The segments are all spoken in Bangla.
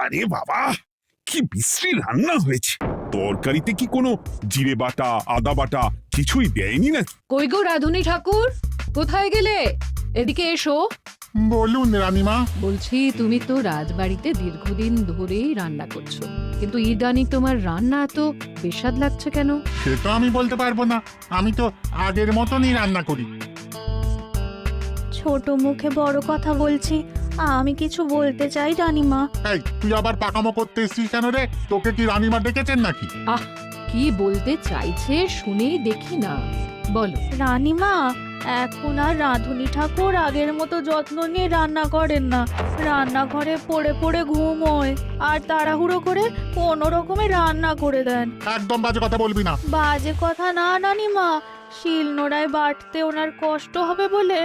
আরে বাবা, কি বিশ্রী রান্না হয়েছে! তরকারিতে কি কোনো জিরে বাটা, আদা বাটা কিছুই দেয়নি নাকি? কই গো রাধুনী ঠাকুর, কোথায় গেলে? এদিকে এসো। বলুন রানীমা। বলছি, তুমি তো রাজবাড়িতে দীর্ঘদিন ধরেই রান্না করছো, কিন্তু ইদানি তোমার রান্না এত বেস্বাদ লাগছে কেন? সে তো আমি বলতে পারবো না, আমি তো আগের মতনই রান্না করি। ছোট মুখে বড় কথা বলছি, আমি কিছু বলতে চাই রানীমা। এই, তুই আবার পাকামো করতে এসছিস কেন রে? তোকে কি রানীমা ডেকেছেন নাকি? আহ, কি বলতে চাইছে শুনেই দেখি না, বলো। রানীমা, এখন আর রাঁধুনি ঠাকুর আগের মতো যত্ন নিয়ে রান্না করেন না। রান্নাঘরে পড়ে পড়ে ঘুমোয় আর তাড়াহুড়ো করে কোনো রকমে রান্না করে দেন। একদম বাজে কথা বলবি না। বাজে কথা না রানীমা, শিলনোড়ায় বাটতে ওনার কষ্ট হবে বলে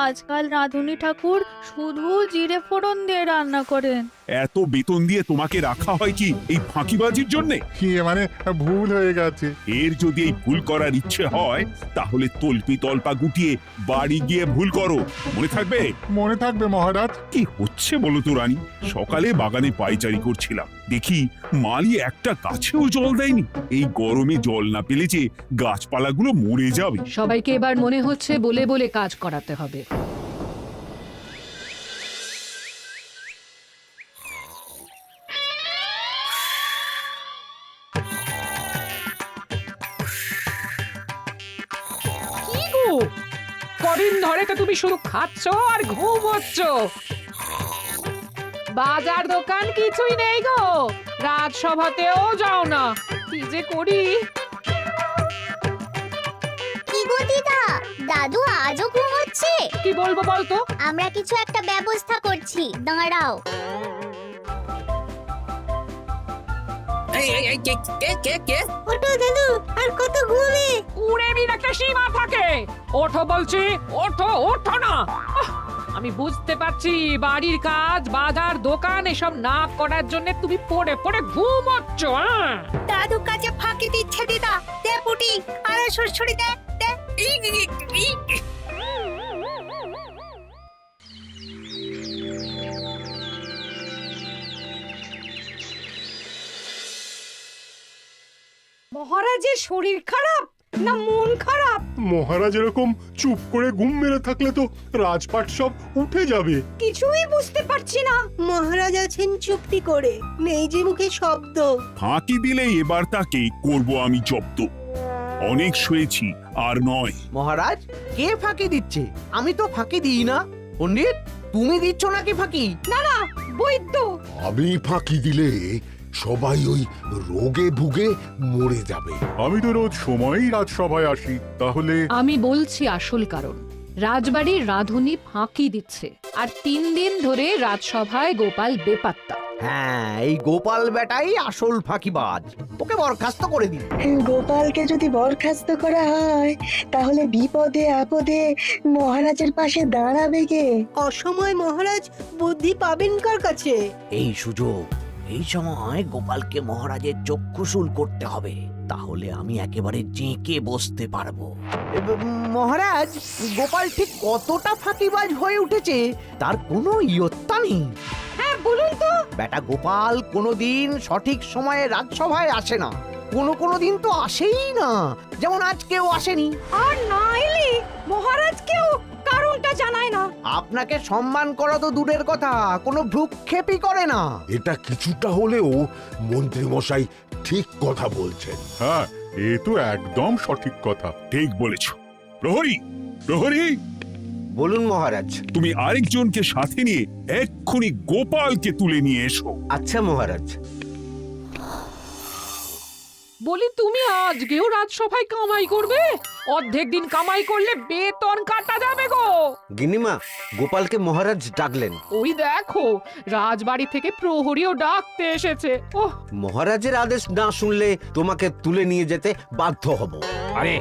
আজকাল রাঁধুনি ঠাকুর শুধু জিরে ফোড়ন দিয়ে রান্না করেন। এত বেতন দিয়ে তোমাকে রাখা হয় কি এই ফাঁকিবাজির জন্যে? কি মানে, ভুল হয়ে গেছে। এর যদি এই ভুল করার ইচ্ছে হয় তাহলে তল্পি তল্পা গুটিয়ে বাড়ি গিয়ে ভুল করো, মনে থাকবে? মনে থাকবে মহারাজ। কি হচ্ছে বলো তো রানী? সকালে বাগানে পায়চারি করছিলাম, দেখি মালি একটা গাছেও জল দেয়নি। এই গরমে জল না পেলে যে গাছপালাগুলো মরে যাবে। সবাইকে এবার মনে হচ্ছে বলে বলে কাজ করাতে হবে। কি গো, কদিন ধরে তো তুমি শুধু খাচ্ছ আর ঘুমোচ্ছ। বাজার দোকান কিছুই নেই গো, রাজসভাতেও যাও না। কি যে করি। কি গো দিদা, দাদু আজও ঘুমোচ্ছে? কি বলবো বলতো? আমরা কিছু একটা ব্যবস্থা করছি, দাঁড়াও। ওঠো দাদু, আর কত ঘুমে? উড়েমির একটা সীমা থাকে। ওঠো বলছি, ওঠো, ওঠো না। আহ, আমি বুঝতে পারছি বাড়ির কাজ, বাজার দোকান এসব না করার জন্য তুমি পড়ে পড়ে ঘুমোচ্ছ। দাদু কাজে ফাঁকি দিচ্ছে দিদা। দে পুটি, আর সরসরি দে দে। মহারাজের শরীর খারাপ না মন খারাপ? মহারাজ এরকম চুপ করে ঘুম মেরে থাকলে তো রাজপাট সব উঠে যাবে। কিছুই বুঝতে পারছি না। মহারাজ আছেন চুপটি করে, নেই যে মুখে শব্দ। ফাঁকি দিলে এবার তাকে করব আমি জব্দ। অনেক শুয়েছি, আর নয়। মহারাজ, কে ফাঁকি দিচ্ছে? আমি তো ফাঁকি দিই না। পণ্ডিত, তুমি দিচ্ছ নাকি ফাঁকি? না না, বৈদ্য। আমি ফাঁকি দিলে সবাই ওই রোগে ভুগে মরে যাবে। আমি তো রোজ সময়ই রাজসভায় আসি, তাহলে আমি বলছি আসল কারণ। রাজবাড়ির রাঁধুনি ফাঁকি দিচ্ছে, আর 3 দিন ধরে রাজসভায় গোপাল বেপাত্তা। হ্যাঁ, এই গোপাল বেটাই আসল ফাঁকিবাজ। ওকে বরখাস্ত করে দিন। গোপালকে যদি বরখাস্ত করা হয় তাহলে বিপদে আপদে মহারাজের পাশে দাঁড়াবে কে? অসময় মহারাজ বুদ্ধি পাবেন কার কাছে? এই সুযোগ, এই সময় গোপালকে মহারাজের চক্ষুশূল করতে হবে, তাহলে আমি একেবারে জেঁকে বসতে পারবো। মহারাজ, গোপাল ঠিক কতটা ফাঁকিবাজ হয়ে উঠেছে তার কোনো ইয়ত্তা নেই। হ্যাঁ বলুন তো। বেটা গোপাল কোনোদিন সঠিক সময়ে রাজসভায় আসে না। কোনো দিন তো আসেই না, যেমন আজকেও আসেনি। আর না এলে মহারাজকেও কারণটা জানায় না। আপনাকে সম্মান করা তো দূরের কথা, কোনো ভ্রুক্ষেপই করে না। এটা কিছুটা হলেও মন্ত্রী মশাই ঠিক কথা বলছেন। হ্যাঁ, এ তো একদম সঠিক কথা। ঠিক বলেছ। প্রহরী, প্রহরী, বলুন মহারাজ। তুমি আরেকজনকে সাথে নিয়ে এক্ষুনি গোপালকে তুলে নিয়ে এসো। আচ্ছা মহারাজ। বলি, তুমি আজকেও রাজসভায় কামাই করবে? অর্ধেক দিন কামাই করলে বেতন কাটা যাবে গো। গিন্নিমা, গোপালকে মহারাজ ডাকলেন। ওই দেখো, রাজবাড়ি থেকে প্রহরীও ডাকতে এসেছে। ওহ, মহারাজের আদেশ না শুনলে তোমাকে তুলে নিয়ে যেতে বাধ্য হব। আরে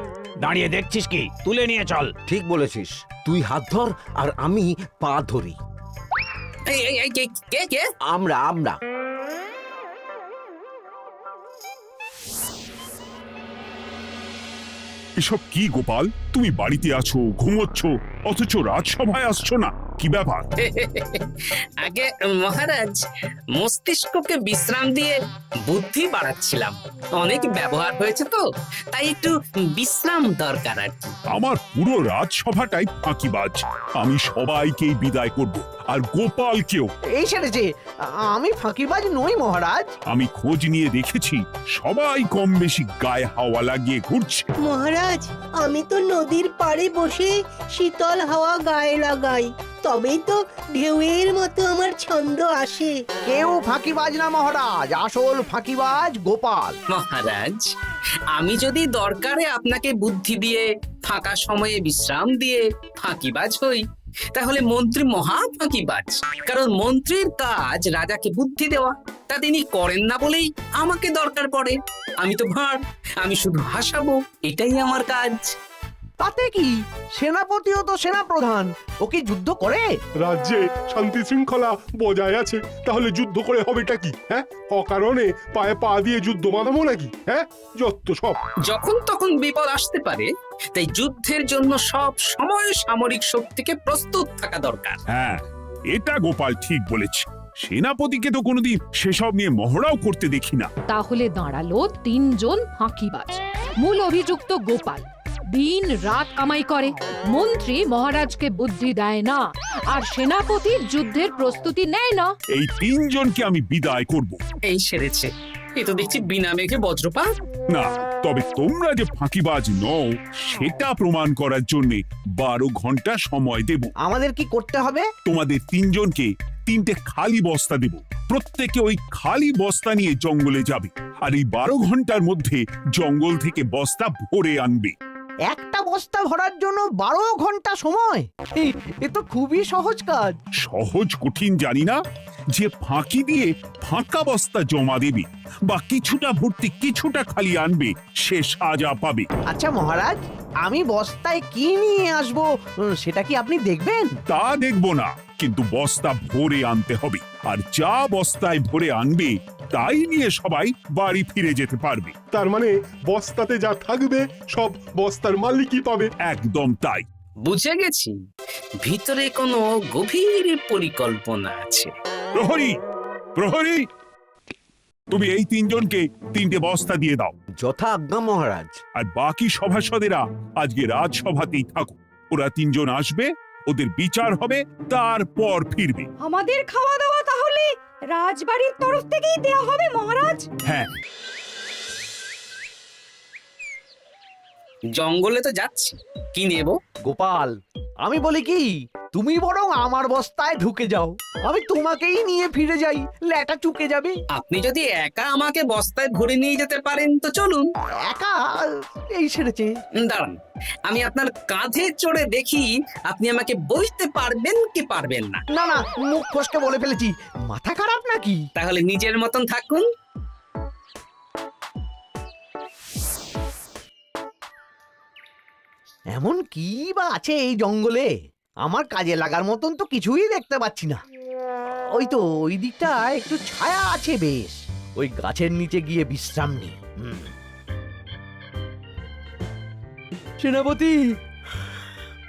দাঁড়িয়ে দেখছিস কি? তুলে নিয়ে চল। ঠিক বলেছিস, তুই হাত ধর আর আমি পা ধরি। আমরা এসব কি গোপাল? তুমি বাড়িতে আছো, ঘুমোচ্ছ, অথচ রাজসভায় আসছো না। কি ব্যাপার? আগে মহারাজ, মস্তিষ্ককে বিশ্রাম দিয়ে বুদ্ধি বাড়াচ্ছিলাম। অনেক ব্যবহার হয়েছে তো, তাই একটু বিশ্রাম দরকার আর কি। আমার পুরো রাজসভাটাই ফাঁকিবাজ। আমি সবাইকেই বিদায় করব, আর গোপালকেও। এই সেরেছে, আমি ফাঁকিবাজ নই মহারাজ। আমি খোঁজ নিয়ে দেখেছি সবাই কম বেশি গায়ে হাওয়া লাগিয়ে ঘুরছে। মহারাজ, আমি তো নদীর পাড়ে বসে শীতল হাওয়া গায়ে লাগাই, তবেই তো ঢেউয়ের মতো আমার ছন্দ আসে। কেউ ফাঁকিবাজ না মহারাজ, আসল ফাঁকিবাজ গোপাল। মহারাজ, আমি যদি দরকারে আপনাকে বুদ্ধি দিয়ে, ফাঁকা সময়ে বিশ্রাম দিয়ে ফাঁকিবাজ হই, তাহলে মন্ত্রী মহা ফাঁকিবাজ। কারণ মন্ত্রীর কাজ রাজাকে বুদ্ধি দেওয়া, তা তিনি করেন না বলেই আমাকে দরকার পড়ে। আমি তো ভাঁড়, আমি শুধু হাসাবো, এটাই আমার কাজ। তাতে কি, সেনাপতিও তো সেনাপ্রধান, ও কি যুদ্ধ করে? রাজ্যে শান্তি শৃঙ্খলা বজায় আছে, তাহলে যুদ্ধ করে হবেটা কি? হ্যাঁ, অকারণে পায়ে পা দিয়ে যুদ্ধ বাঁধাবো নাকি? হ্যাঁ, যত সব। যখন তখন বিপদ আসতে পারে, তাই যুদ্ধের জন্য সব সময় সামরিক শক্তিকে প্রস্তুত থাকা দরকার। হ্যাঁ, এটা গোপাল ঠিক বলেছে। সেনাপতিকে তো কোনোদিন সেসব নিয়ে মহড়াও করতে দেখি না। তাহলে দাঁড়ালো 3 জন ফাঁকিবাজ। মূল অভিযুক্ত গোপাল দিন রাত কামাই করে, মন্ত্রী মহারাজকে বুদ্ধি দেয় না, আর সেনাপতি যুদ্ধের প্রস্তুতি নেয় না। এই 3 জনকে আমি বিদায় করব। এই সেরেছে, এ তো দেখছি বিনা মেঘে বজ্রপাত। না, তবে তোমরা যে ফাঁকিবাজ নও সেটা প্রমাণ করার জন্য 12 ঘন্টা সময় দেব। আমাদের কি করতে হবে? তোমাদের 3 জনকে 3টে খালি বস্তা দেব। প্রত্যেকে ওই খালি বস্তা নিয়ে জঙ্গলে যাবে, আর এই 12 ঘন্টার মধ্যে জঙ্গল থেকে বস্তা ভরে আনবে। একটা বস্তা ভরার জন্য 12 ঘন্টা সময়? এ তো খুবই সহজ কাজ। সহজ কঠিন জানি না, যে ফাঁকি দিয়ে ফাঁকা বস্তা জমা দেবে বা কিছুটা ভর্তি কিছুটা খালি আনবে, সে সাজা পাবে। আচ্ছা মহারাজ, আমি বস্তায় কি নিয়ে আসবো সেটা কি আপনি দেখবেন? তা দেখব না, কিন্তু বস্তা ভরে আনতে হবে। আর যা বস্তায় ভরে আনবে তাই নিয়ে সবাই বাড়ি ফিরে যেতে পারবে। তার মানে বস্তাতে যা থাকবে সব বস্তার মালিকই পাবে। একদম তাই। বুঝে গেছি, ভিতরে কোনো গভীর পরিকল্পনা আছে। প্রহরী, প্রহরী, তুমি এই 3 জনকে 3টে বস্তা দিয়ে দাও। যথা আজ্ঞা মহারাজ। আর বাকি সভাসদেরা আজকে রাজসভাতেই থাকুক। ওরা 3 জন আসবে, ওদের বিচার হবে, তারপর ফিরবে। আমাদের খাওয়া দাওয়া তাহলে রাজবাড়ির তরফ থেকেই দেয়া হবে মহারাজ? হ্যাঁ। জঙ্গলে তো যাচ্ছি, কি নেব? গোপাল, আমি বলি কি, তুমি বরং আমার বস্তায় ঢুকে যাও, আমি তোমাকেই নিয়ে ফিরে যাই, ল্যাটা চুকে যাবে। আপনি যদি একা আমাকে বস্তায় ভরে নিয়ে যেতে পারেন তো চলুন। একা? এই সেরেছে। দাঁড়ান, আমি আপনার কাঁধে চড়ে দেখি আপনি আমাকে বইতে পারবেন কি পারবেন না। না না, মুখ ফসকে বলে ফেলেছি, মাথা খারাপ নাকি? তাহলে নিজের মতন থাকুন। এমন কি বা আছে এই জঙ্গলে? আমার কাজে লাগার মতন তো কিছুই দেখতে পাচ্ছি না। ওই তো ওই দিকটা একটু ছায়া আছে বেশ, ওই গাছের নিচে গিয়ে বিশ্রাম নি। সেনাপতি,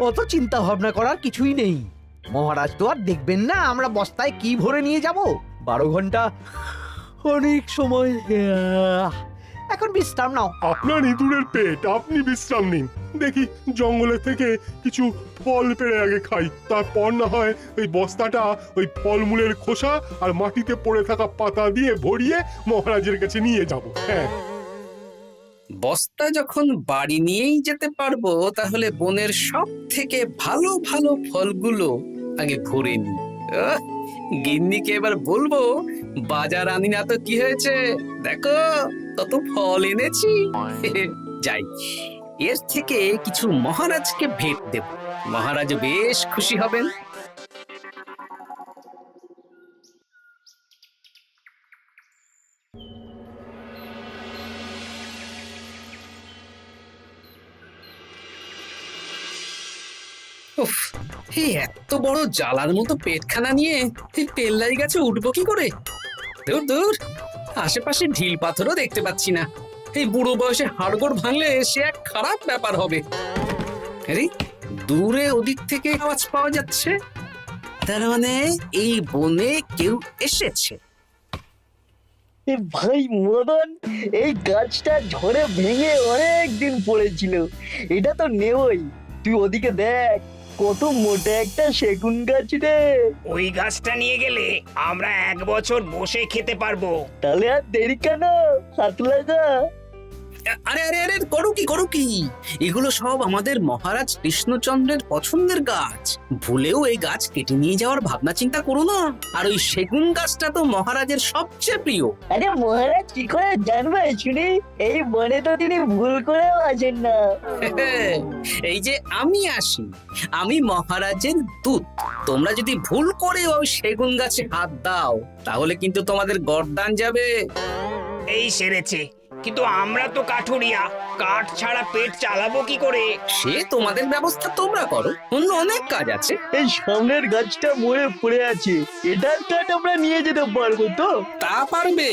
অত চিন্তা ভাবনা করার কিছুই নেই। মহারাজ তো আর দেখবেন না আমরা বস্তায় কি ভরে নিয়ে যাব। 12 ঘন্টা অনেক সময়। এখন বিশ্রাম নাও। আপনার ইঁদুরের পেট, আপনি বিশ্রাম নিন। দেখি জঙ্গলে থেকে কিছু ফল পেড়ে আগে খাই, তারপর না হয় ওই বস্তাটা ওই ফলমূলের খোসা আর মাটিতে পড়ে থাকা পাতা দিয়ে ভরিয়ে মহারাজের কাছে নিয়ে যাব। হ্যাঁ, বস্তা যখন বাড়ি নিয়েই যেতে পারবো, তাহলে বনের সব থেকে ভালো ভালো ফলগুলো আগে ভরে নি। গিন্নিকে এবার বলবো, বাজার আনি না তো কি হয়েছে, দেখো কত ফল এনেছি। যাই, এর থেকে কিছু মহারাজকে ভেট দেব, মহারাজ বেশ খুশি হবেন। উফ, এই এত বড় জ্বালার মতো পেটখানা নিয়ে এই পেল্লাই গাছে উঠবো কি করে? দূর দূর, আশেপাশে ঢিল পাথরও দেখতে পাচ্ছি না। এই বুড়ো বয়সে হাড়গোড় ভাঙলে সে এক খারাপ ব্যাপার হবে। আরে দূরে ওদিক থেকে আওয়াজ পাওয়া যাচ্ছে, তার মানে এই বনে কেউ এসেছে। ভাই মদন, এই গাছটা ঝড়ে ভেঙে অনেক দিন পড়েছিল, এটা তো নেবই। তুই ওদিকে দেখ, কত মোটা একটা সেগুন গাছ রে। ওই গাছটা নিয়ে গেলে আমরা 1 বছর বসে খেতে পারবো। তাহলে আর দেরি কেন, হাত লাগা। আরে আরে আরে, করো কি এগুলো সব আমাদের মহারাজ কৃষ্ণচন্দ্রের পছন্দের গাছ। ভুলেও এই গাছ কেটে নিয়ে যাওয়ার ভাবনা চিন্তা করো না। আর ওই সেগুন গাছটা তো মহারাজের সবচেয়ে প্রিয়। আরে মহারাজ কি করে জানবে শুনি, এই বনে তো তিনি ভুল করেও আসেন না। এই যে আমি আসি, আমি মহারাজের দূত। তোমরা যদি ভুল করে ওই সেগুন গাছে হাত দাও তাহলে কিন্তু তোমাদের গর্দান যাবে। এই সেরেছে, কিন্তু আমরা তো কাঠুরিয়া, কাঠ ছাড়া পেট চালাবো কি করে? সে তোমাদের ব্যবস্থা তোমরা করো, অন্য অনেক কাজ আছে। এই সামনের গাছটা মরে পড়ে আছে, এটার কাঠ আমরা নিয়ে যেতে পারবো তো? তা পারবে,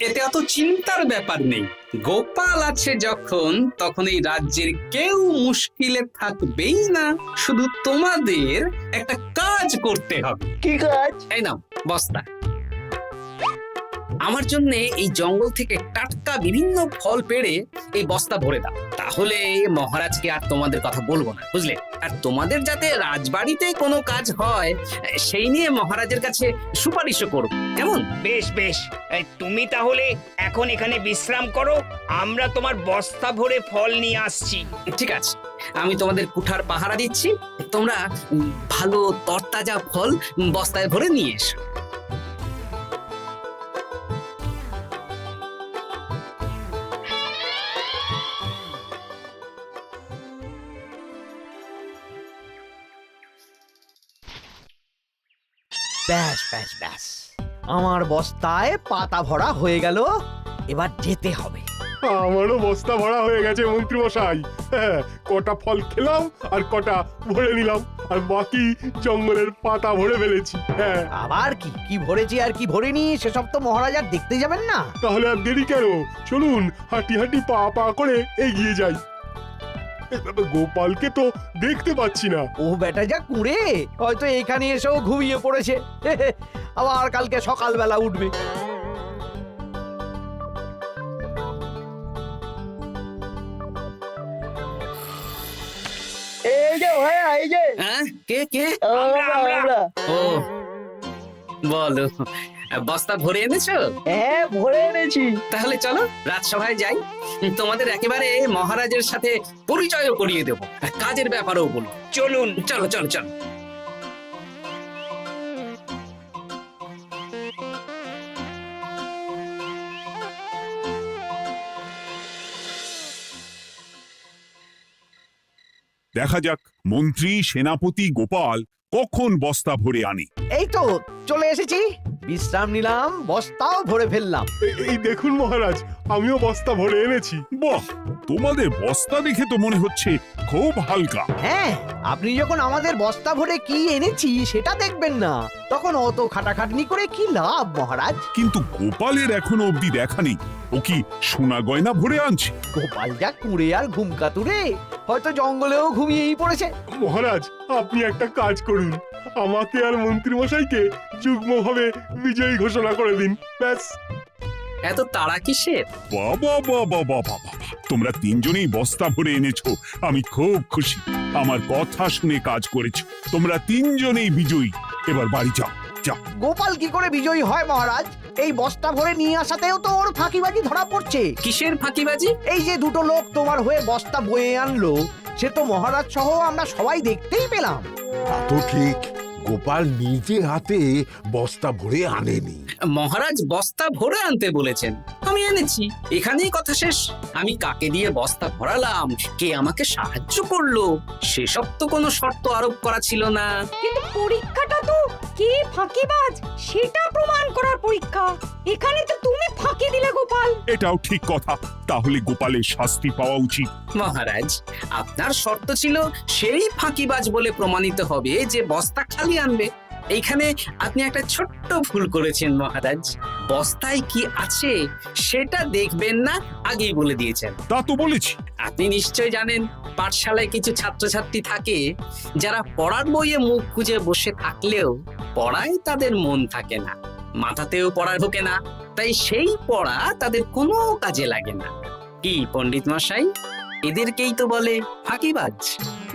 এতে অত চিন্তার ব্যাপার নেই। গোপাল আছে যখন, তখন এই রাজ্যের কেউ মুশকিলে থাকবেই না। শুধু তোমাদের একটা কাজ করতে হবে। কি কাজ? এই নাও বস্তা। আমার জন্য এই জঙ্গল থেকে টাটকা বিভিন্ন ফল পেড়ে এই বস্তা ভরে দাও, তাহলে মহারাজকে আর তোমাদের কথা বলবো না, বুঝলে? আর তোমাদের যাতে রাজবাড়িতে কোনো কাজ হয় সেই নিয়ে মহারাজের কাছে সুপারিশও করো, কেমন? বেশ বেশ, তুমি তাহলে এখন এখানে বিশ্রাম করো, আমরা তোমার বস্তা ভরে ফল নিয়ে আসছি। ঠিক আছে, আমি তোমাদের কুঠার পাহারা দিচ্ছি, তোমরা ভালো তরতাজা ফল বস্তায় ভরে নিয়ে এসো। ব্যাস ব্যাস ব্যাস, আমার বস্তায় পাতা ভরা হয়ে গেল, এবার যেতে হবে। আমারও বস্তা ভরা হয়ে গেছে মন্ত্রী মশাই। হ্যাঁ, কটা ফল খেলাম আর কটা ভরে নিলাম, আর বাকি জঙ্গলের পাতা ভরে ফেলেছি। হ্যাঁ, আবার কি কি ভরেছি আর কি ভরিনি সেসব তো মহারাজ আর দেখতে যাবেন না। তাহলে আর দেরি কেন, চলুন হাঁটি হাঁটি পা পা করে এগিয়ে যাই। গোপালকে তো দেখতে পাচ্ছি না। ও বেটা যা কুঁড়ে, হয়তো এখানে এসেও ঘুমিয়ে পড়েছে। আবার কালকে সকালবেলা উঠবে। এই যে ভাইয়া, এই যে। হ্যাঁ, কে কে? আমরা। ও বলো, বস্তা ভরে এনেছো? হ্যাঁ, ভরে এনেছি। তাহলে চলো রাজসভায় যাই, তোমাদের একেবারে মহারাজের সাথে পরিচয়ও করিয়ে দেবো, আর কাজের ব্যাপারেও বলবো। চলুন। চলো চলো চলো। দেখা যাক মন্ত্রী সেনাপতি গোপাল কখন বস্তা ভরে আনে। এই তো চলে এসেছি, বিশ্রাম নিলাম, বস্তাও ভরে ফেললাম। এই দেখুন মহারাজ, আমিও বস্তা ভরে এনেছি। বাহ, তোমাদের বস্তা দেখে তো মনে হচ্ছে খুব হালকা। হ্যাঁ, আপনি যখন আমাদের বস্তা ভরে কি এনেছি সেটা দেখবেন না, তখন অত খাটাখাটনি করে কি লাভ মহারাজ? কিন্তু গোপালের এখনো অব্দি দেখা নেই, ও কি সোনা গয়না ভরে আনছে? গোপাল যা কুঁড়ে আর ঘুমকাতুরে, হয়তো জঙ্গলেও ঘুমিয়েই পড়েছে। মহারাজ, আপনি একটা কাজ করুন, আমাকে আর মন্ত্রী মশাইকে যুগ্মভাবে বিজয়ী ঘোষণা করে দিন, ব্যাস। এত তাড়া কিসের? বাবা বাবা বাবা বাবা, তোমরা তিনজনেই বস্তা ভরে এনেছো, আমি খুব খুশি। আমার কথা শুনে কাজ করেছো, তোমরা তিনজনেই বিজয়ী। এবার বাড়ি যাও, যাও। গোপাল কি করে বিজয়ী হয় মহারাজ? এই বস্তা ভরে নিয়ে আসাতেও তো ওর ফাঁকিবাজি ধরা পড়ছে। কিসের ফাঁকিবাজি? এই যে দুটো লোক তোমার হয়ে বস্তা বয়ে আনলো, সে তো মহারাজ সহ আমরা সবাই দেখতেই পেলাম। তা তো ঠিক, গোপাল নিজে হাতে বস্তা ভরে আনেনি। মহারাজ বস্তা ভরে আনতে বলেছেন, আমি এনেছি, এখানেই কথা শেষ। আমি কাকে দিয়ে বস্তা ভরালাম, কে আমাকে সাহায্য করলো, সেসব তো কোনো শর্ত আরোপ করা ছিল না। কিন্তু পরীক্ষাটা তো কে ফাঁকিবাজ সেটা প্রমাণ করার পরীক্ষা। এখানে তো তুমি ফাঁকি দিলে গোপাল। এটাও ঠিক কথা, তাহলে গোপালের শাস্তি পাওয়া উচিত। মহারাজ, আপনার শর্ত ছিল সেই ফাঁকিবাজ বলে প্রমাণিত হবে যে বস্তা খালি আনবে। এইখানে আপনি একটা ছোট্ট ভুল করেছেন মহারাজ, বস্তায় কি আছে সেটা দেখবেন না আগেই বলে দিয়েছেন। তা তো বলেছি। আপনি নিশ্চয় জানেন পাঠশালায় কিছু ছাত্রছাত্রী থাকে যারা পড়ার বইয়ে মুখ গুজে বসে থাকলেও পড়ায় তাদের মন থাকে না, মাথাতেও পড়া ঢোকে না, তাই সেই পড়া তাদের কোনো কাজে লাগে না। কি পণ্ডিত মশাই, এদেরকেই তো বলে ফাঁকিবাজ।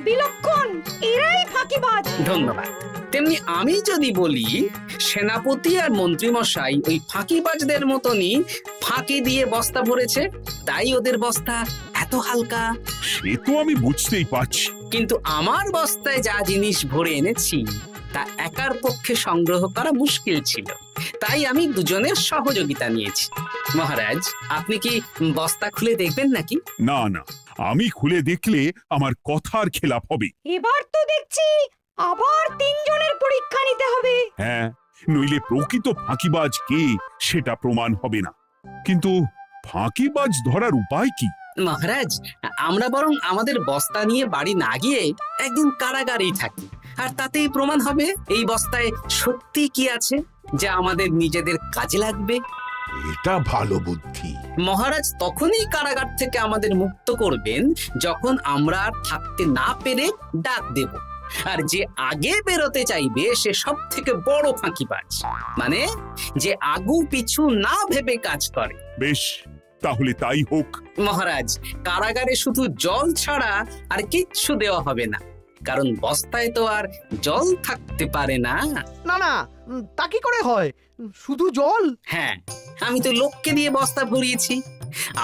বিলক্ষণ, এরাই ফাঁকিবাজ। ধন্যবাদ। তেমনি আমি যদি বলি সেনাপতি আর মন্ত্রী মশাই ওই ফাঁকিবাজদের মতনই ফাঁকি দিয়ে বস্তা ভরেছে, তাই ওদের বস্তা এত হালকা। সে তো আমি বুঝতেই পারছি। কিন্তু আমার বস্তায় যা জিনিস ভরে এনেছি তা একার পক্ষে সংগ্রহ করা মুশকিল ছিল, তাই আমি দুজনের সহযোগিতা নিয়েছি। মহারাজ, আপনি কি বস্তা খুলে দেখবেন নাকি? না না, আমি খুলে দেখলে আমার কথার খেলাপ হবে। এবার তো দেখছি আবার তিনজনের পরীক্ষা নিতে হবে। হ্যাঁ, নইলে প্রকৃত ফাঁকিবাজ কে সেটা প্রমাণ হবে না। কিন্তু ফাঁকিবাজ ধরার উপায় কি? মহারাজ, আমরা বরং আমাদের বস্তা নিয়ে বাড়ি না গিয়ে একদিন কারাগারেই থাকি, আর তাতেই প্রমাণ হবে এই বস্তায় সত্যি কি আছে যা আমাদের নিজেদের কাজে লাগবে। এটা ভালো বুদ্ধি। মহারাজ তখনই কারাগার থেকে আমাদের মুক্ত করবেন যখন আমরা আর থাকতে না পেরে ডাক দেব, আর যে আগে বেরোতে চাইবে সে সব থেকে বড় ফাঁকিবাজ, মানে যে আগু পিছু না ভেবে কাজ করে। বেশ, তাহলে তাই হোক। মহারাজ, কারাগারে শুধু জল ছাড়া আর কিচ্ছু দেওয়া হবে না, কারণ বস্তায় তো আর জল থাকতে পারে না। না না, তা কি করে হয়? শুধু জল? হ্যাঁ, আমি তো লোককে দিয়ে বস্তা ভরিয়েছি।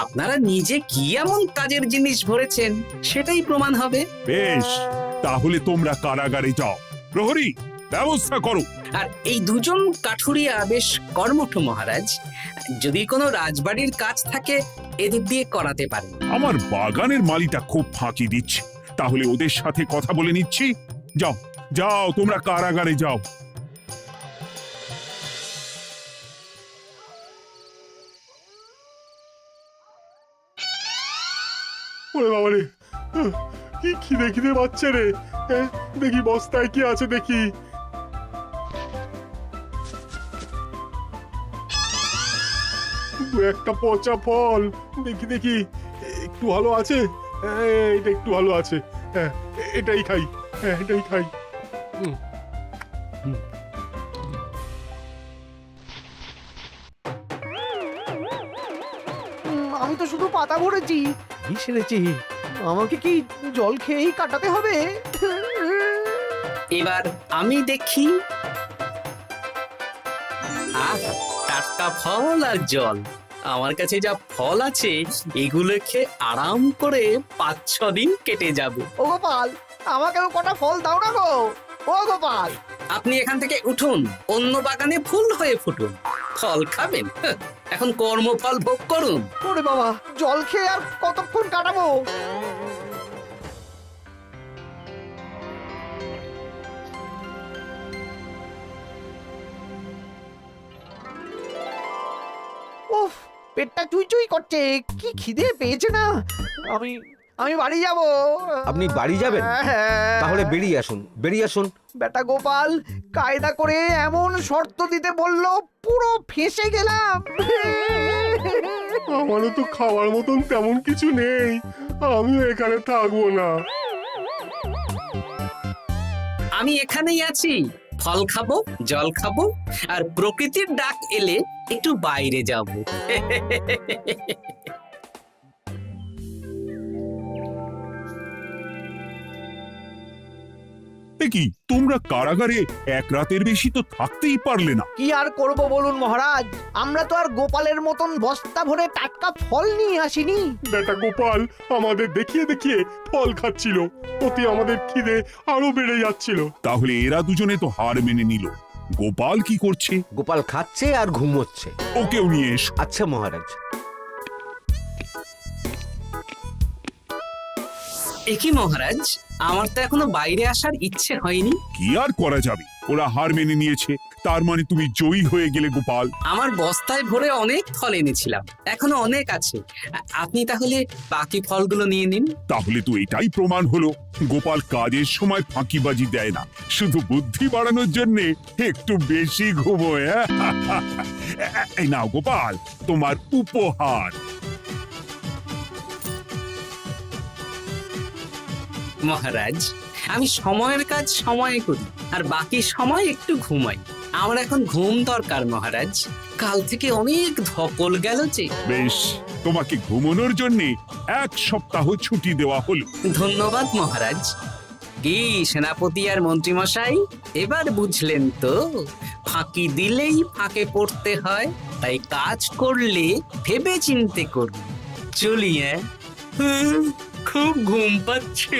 আপনারা নিজে কি এমন কাজের জিনিস ভরেছেন সেটাই প্রমাণ হবে। বেশ, তাহলে তোমরা কারাগারে যাও। প্রহরী, ব্যবস্থা করো। আর এই দুজন কাঠুরিয়া বেশ কর্মঠ মহারাজ, যদি কোনো রাজবাড়ির কাজ থাকে এদের দিয়ে করাতে পারেন। আমার বাগানের মালিটা খুব ফাঁকি দিচ্ছে, তাহলে ওদের সাথে কথা বলে নিচ্ছি। যাও যাও, তোমরা কারাগারে যাও। ওরে বাবারে, কি খিদে খিদে পাচ্ছে রে। দেখি বস্তায় কি আছে দেখি। দু একটা পচা ফল, দেখি দেখি একটু ভালো আছে। এটা একটু ভালো আছে, হ্যাঁ এটাই খাই, হ্যাঁ এটাই খাই। আমি তো শুধু পাতা ভরেছি, কি সেরেছি? আমাকে কি জল খেয়েই কাটাতে হবে? এবার আমি দেখি। আহ, টাটকা ফল আর জল। আমার কাছে যা ফল আছে এগুলো খেয়ে আরাম করে 5-6 দিন কেটে যাবে। ও গোপাল, আমাকেও কটা ফল দাও না গো। ও গোপাল, আপনি এখান থেকে উঠুন, অন্য বাগানে ফুল হয়ে ফুটুন। ফল খাবেন? এখন কর্মফল ভোগ করুন। ওরে বাবা, জল খেয়ে আর কতক্ষণ কাটাবো? উফ, পেটটা চুই করছে, কি খিদে পেয়েছে না। আমি আমি বাড়ি যাব। আপনি বাড়ি যাবেন? তাহলে বেরিয়ে আসুন, বেরিয়ে আসুন। বেটা গোপাল কায়দা করে এমন শর্ত দিতে বললো, পুরো ফেঁসে গেলাম। আমারও তো খাওয়ার মতন তেমন কিছু নেই, আমিও এখানে থাকবো না। আমি এখানেই আছি, ফল খাবো, জল খাবো, আর প্রকৃতির ডাক এলে একটু বাইরে যাব। কি তোমরা কারাগারে এক রাতের বেশি তো থাকতেই পারলে না? কি আর করব বলুন মহারাজ, আমরা তো আর গোপালের মতন বস্তা ভরে টাটকা ফল নিয়ে আসিনি। বেটা গোপাল আমাদের দেখিয়ে দেখিয়ে ফল খাচ্ছিল, ওতে আমাদের খিদে আরো বেড়ে যাচ্ছিল। তাহলে এরা দুজনে তো হার মেনে নিল। গোপাল কি করছে? গোপাল খাচ্ছে আর ঘুমোচ্ছে। ওকেও নিয়ে এসো। আচ্ছা মহারাজ। একই মহারাজ, আমার তো এখনো বাইরে আসার ইচ্ছে হয়নি। কি আর করা যাবে, ওরা হার মেনে নিয়েছে, তার মানে তুমি জয়ী হয়ে গেলে গোপাল। আমার বস্তায় ভরে অনেক ফল এনেছিলাম, এখনো অনেক আছে। আপনি তাহলে বাকি ফলগুলো নিয়ে নিন। তাহলে তো এটাই প্রমাণ হলো গোপাল কাজের সময় ফাঁকিবাজি দেয় না, শুধু বুদ্ধি বাড়ানোর জন্য একটু বেশি ঘুমোয়। এই নাও গোপাল, তোমার উপহার। মহারাজ, আমি সময়ের কাজ সময়ে করি আর বাকি সময় একটু ঘুমাই। আমার এখন ঘুম দরকার মহারাজ, কাল থেকে অনেক ধকল গেল যে। বেশ, তোমাকে ঘুমানোর জন্য 1 সপ্তাহ ছুটি দেওয়া হলো। ধন্যবাদ মহারাজ। কি সেনাপতি আর মন্ত্রীমশাই, এবার বুঝলেন তো ফাঁকি দিলেই ফাঁকে পড়তে হয়, তাই কাজ করলে ভেবে চিন্তে করুন। চলি, খুব ঘুম পাচ্ছে।